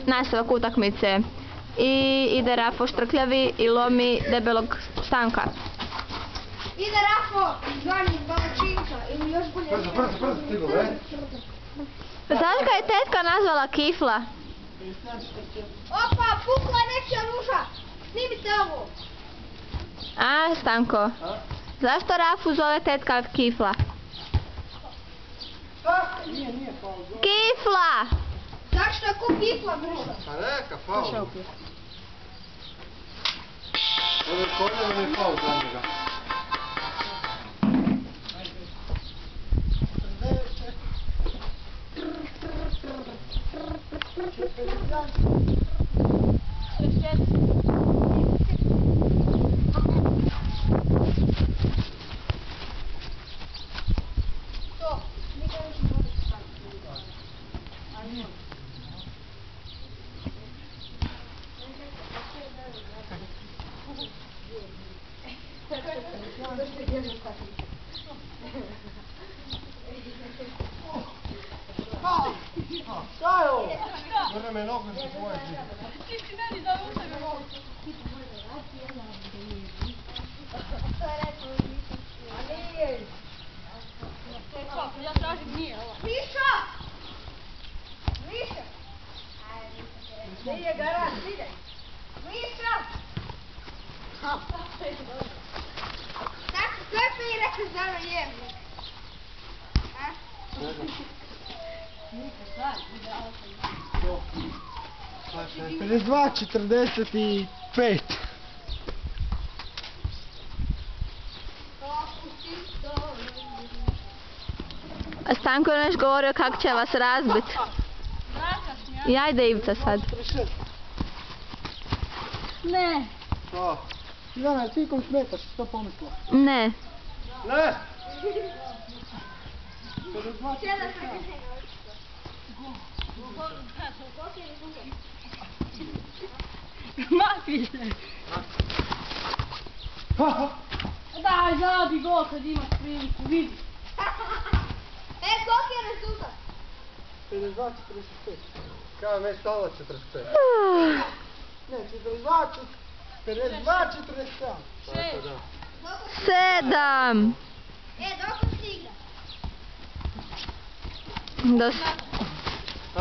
nastavak utakmice. I ide Rafo Štrkljavi i lomi debelog Stanka. Ide Rafo, zvani Balačinka ili još bolje... Brzo, stigo, Zašto je tetka nazvala Kifla? Opa, pukla nečija ruža! Snimite ovo! A, Stanko? Zašto Rafu zove tetka Kifla? Nije faul. Kifla! Zašto je ko Kifla bruša? Pa neka, faul. Ovo je koljeno je faul za njega. Šta je ovo? Vrne me nogu se tvoje žive. Ti si meni da uzem ovo. Ja tražim nije ovo. Miša! Miša! Nije garant, ide. Miša! Tako, sve mi rekao za ono jevnik. Pred 2:45. A Stanko je nešto govorio kako će vas razbit. I ajde Ivica sad. Ne. Što? Ivana, ti kom smetaš, što pomislila? Ne. Ne! Makni se. Daj, zabi gol kad imaš priliku, vidi. Koliko je rezultat? 52:45. Kao me stalo 45. Ne, 52:47. 7. Dok se igra?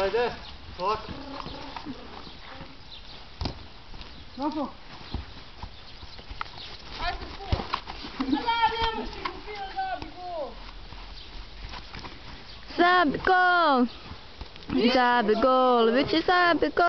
Ajde, ovako. Rafo. Ajde se pula. Zabi, nemaš ti kupila, zabi gol. Zabi gol! Zabi gol! Vići zabi gol!